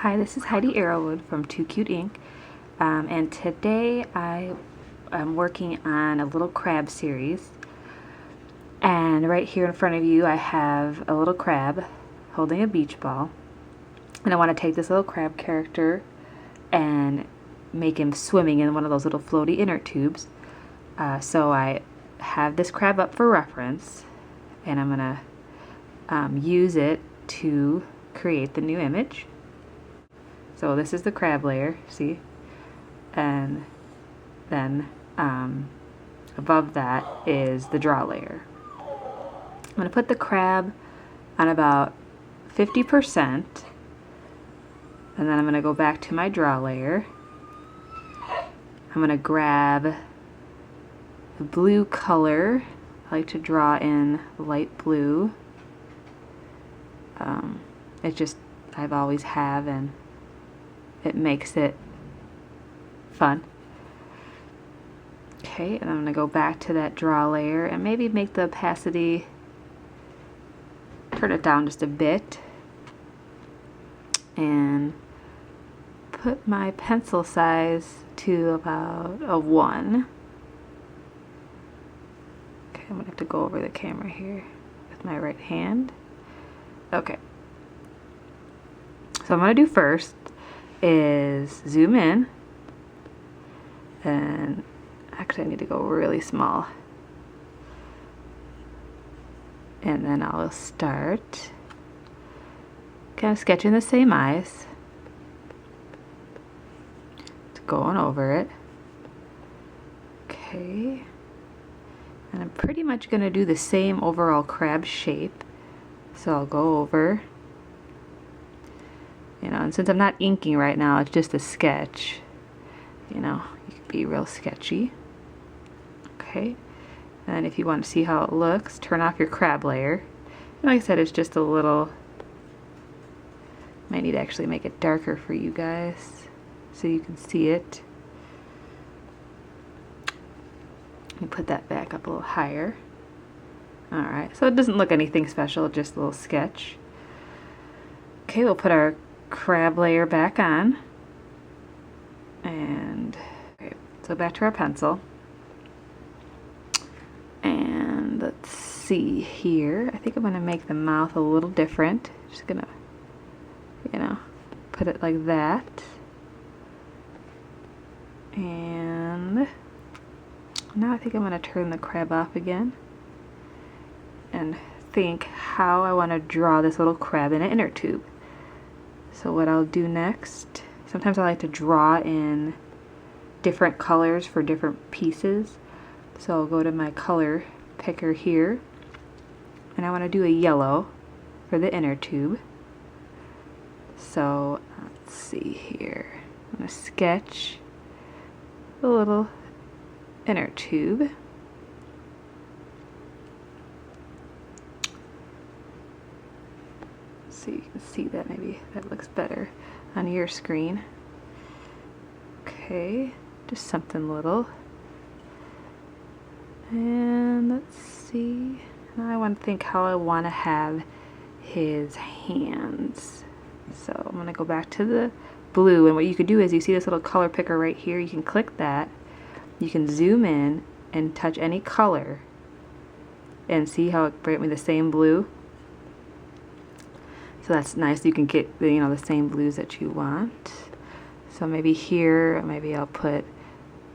Hi, this is Heidi Arrowwood from Too Cute Inc. And today I am working on a little crab series. And right here in front of you I have a little crab holding a beach ball. And I want to take this little crab character and make him swimming in one of those little floaty inner tubes. So I have this crab up for reference, and I'm going to use it to create the new image. So this is the crab layer, see? And then above that is the draw layer. I'm going to put the crab on about 50%, and then I'm going to go back to my draw layer. I'm going to grab the blue color. I like to draw in light blue. It's just, I've always have, and it makes it fun. Okay, and I'm going to go back to that draw layer and maybe make the opacity, turn it down just a bit, and put my pencil size to about a 1. Okay, I'm going to have to go over the camera here with my right hand. Okay. So I'm going to do first is zoom in, and actually I need to go really small, and then I'll start kind of sketching the same eyes, going over it. Okay, and I'm pretty much going to do the same overall crab shape, so I'll go over, and since I'm not inking right now, it's just a sketch, you can be real sketchy. Okay, and if you want to see how it looks, turn off your crab layer. And like I said, it's just a little, might need to actually make it darker for you guys so you can see it. Let me put that back up a little higher. Alright, so it doesn't look anything special, just a little sketch. Okay, we'll put our crab layer back on, and okay, so back to our pencil, and let's see here. I think I'm going to make the mouth a little different. Just gonna put it like that, and now I think I'm going to turn the crab off again and think how I want to draw this little crab in an inner tube. So what I'll do next, sometimes I like to draw in different colors for different pieces. So I'll go to my color picker here, and I want to do a yellow for the inner tube. So let's see here. I'm going to sketch a little inner tube. So you can see that, maybe that looks better on your screen. Okay, just something little. And let's see, now I want to think how I want to have his hands. So I'm going to go back to the blue, and what you could do is, you see this little color picker right here, you can click that, you can zoom in and touch any color and see how it brought me the same blue. So that's nice. You can get the same blues that you want. So maybe here, maybe I'll put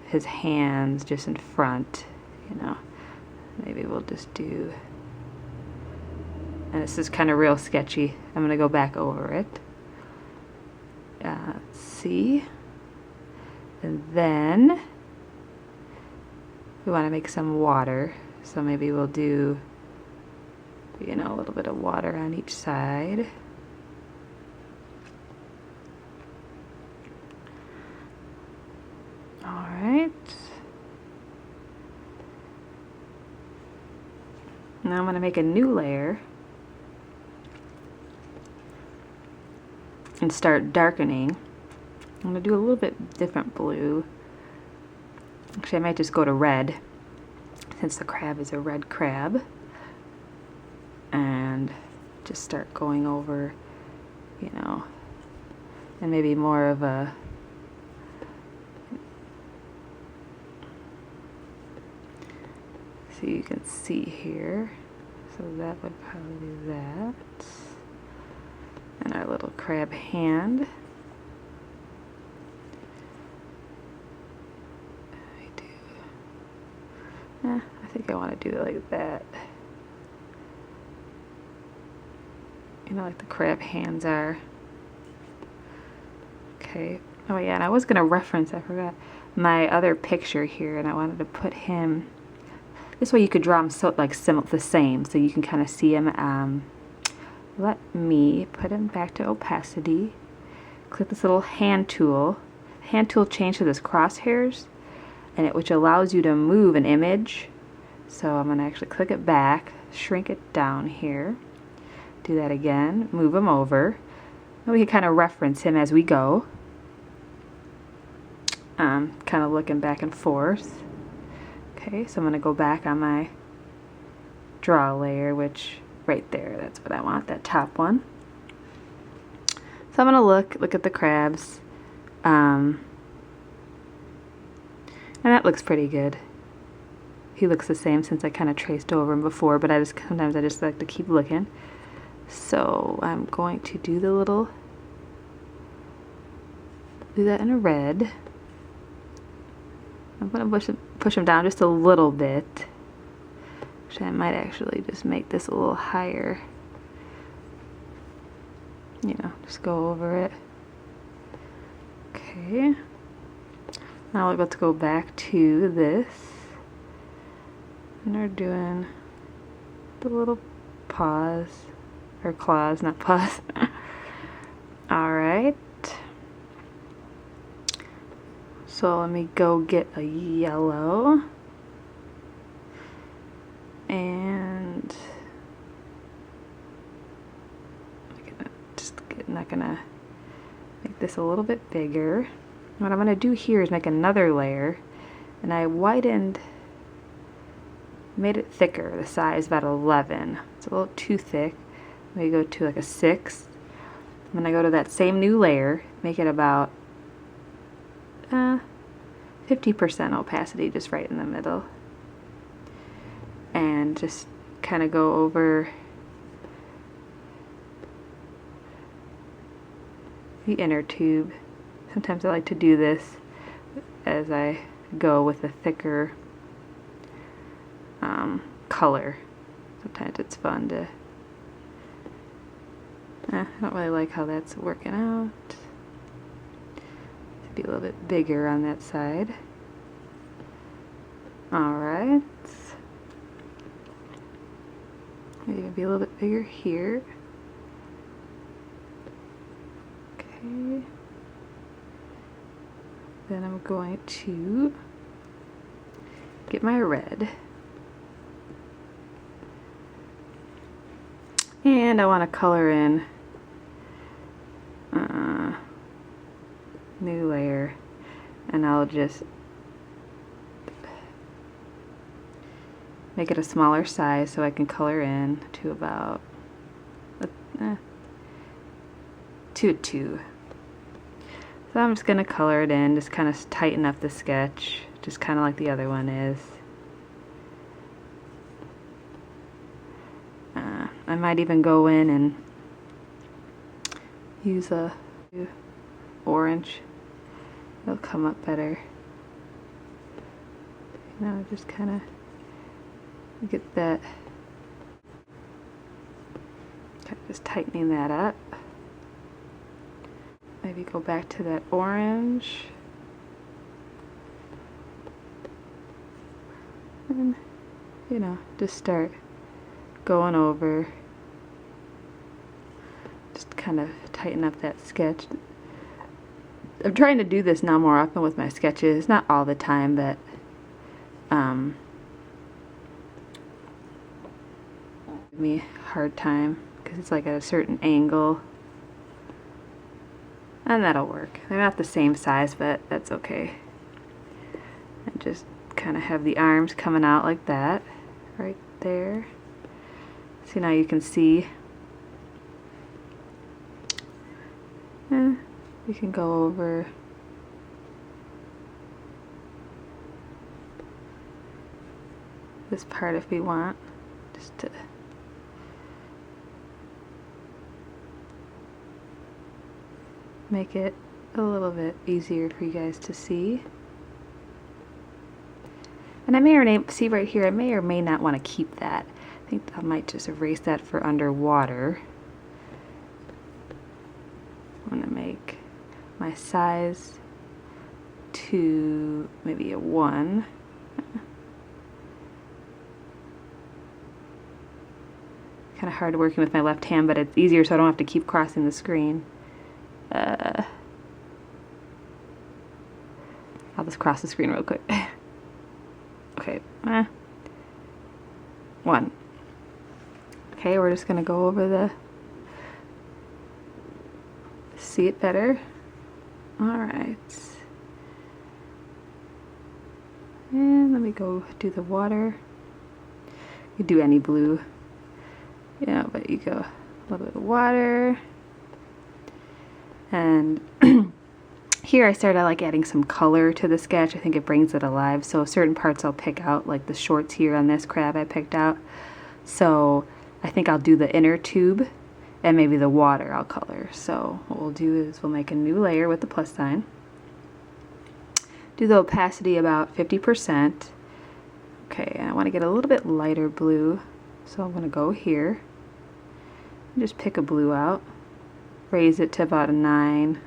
his hands just in front. Maybe we'll just do. And this is kind of real sketchy. I'm gonna go back over it. Let's see. And then we want to make some water. So maybe we'll do a little bit of water on each side. Alright. Now I'm going to make a new layer and start darkening. I'm going to do a little bit different blue. Actually, I might just go to red, since the crab is a red crab. And just start going over, and maybe more of a so you can see here. So that would probably be that. And our little crab hand. I think I want to do it like that. You know, like the crab hands are. Okay. Oh yeah, and I was gonna reference, I forgot, my other picture here, and I wanted to put him. This way you could draw him so like the same, so you can kind of see him. Let me put him back to opacity. Click this little hand tool. Hand tool change to this crosshairs, and which allows you to move an image. So I'm gonna actually click it back, shrink it down here. Do that again, move him over. And we can kind of reference him as we go. Kind of looking back and forth. Okay, so I'm going to go back on my draw layer, which right there, that's what I want, that top one. So I'm going to look at the crabs. And that looks pretty good. He looks the same since I kind of traced over him before, but sometimes I just like to keep looking. So I'm going to do that in a red. I'm going to push him down just a little bit. Actually, I might actually just make this a little higher. You know, just go over it. Okay. Now let's go back to this. And we're doing the little paws. Or claws, not paws. Alright. So let me go get a yellow. And I'm not gonna make this a little bit bigger. What I'm gonna do here is make another layer, and I made it thicker, the size about 11. It's a little too thick. Let me go to like a 6. I'm gonna go to that same new layer, make it about 50% opacity, just right in the middle, and just kind of go over the inner tube. Sometimes I like to do this as I go with a thicker color. Sometimes it's fun to I don't really like how that's working out. To be a little bit bigger on that side. Alright. Maybe be a little bit bigger here. Okay. Then I'm going to get my red. And I want to color in new layer, and I'll just make it a smaller size so I can color in to about 2:2. So I'm just going to color it in, just kind of tighten up the sketch, just kind of like the other one is. I might even go in and use a orange. It'll come up better. You know, just kind of get that, just tightening that up. Maybe go back to that orange. And, you know, just start going over. Just kind of tighten up that sketch. I'm trying to do this now more often with my sketches. Not all the time, but give me a hard time because it's like at a certain angle. And that'll work. They're not the same size, but that's okay. And just kind of have the arms coming out like that, right there. See, now you can see. We can go over this part if we want, just to make it a little bit easier for you guys to see. And I may or may see right here, I may or may not want to keep that. I think I might just erase that for underwater. I'm going to make my size to maybe a 1. Kind of hard working with my left hand, but it's easier so I don't have to keep crossing the screen. I'll just cross the screen real quick. Okay, 1. Okay, we're just gonna go over the, see it better. All right. And let me go do the water. You do any blue, yeah, but you go a little bit of water. And here I started like adding some color to the sketch. I think it brings it alive. So certain parts I'll pick out, like the shorts here on this crab I picked out. So I think I'll do the inner tube and maybe the water I'll color. So what we'll do is we'll make a new layer with the plus sign. Do the opacity about 50%. Okay, and I want to get a little bit lighter blue. So I'm going to go here and just pick a blue out. Raise it to about a 9.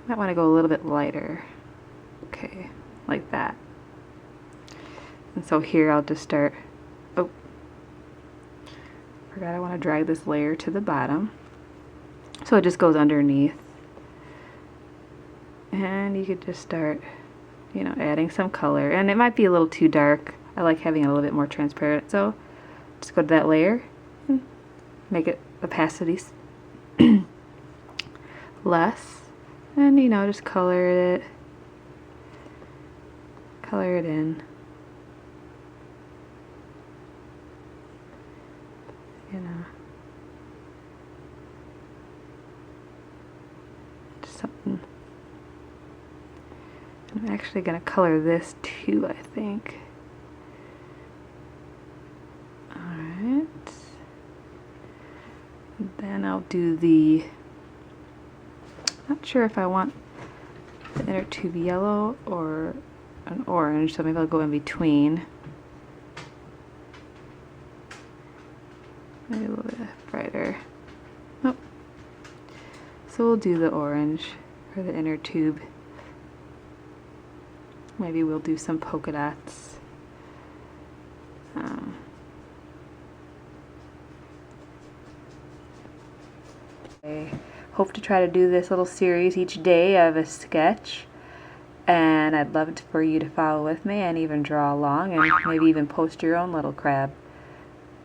Might want to go a little bit lighter. Okay, like that. And so here I'll just start, oh, forgot I want to drag this layer to the bottom. So it just goes underneath. And you could just start, you know, adding some color. And it might be a little too dark. I like having it a little bit more transparent. So just go to that layer and make it opacity less. And, you know, just color it in. You know, just something. I'm actually going to color this too, I think. Alright. Then I'll do the, not sure if I want the inner tube yellow or an orange, so maybe I'll go in between. Maybe a little bit brighter. Oh. So we'll do the orange for the inner tube. Maybe we'll do some polka dots. I hope to try to do this little series each day of a sketch, and I'd love for you to follow with me and even draw along and maybe even post your own little crab.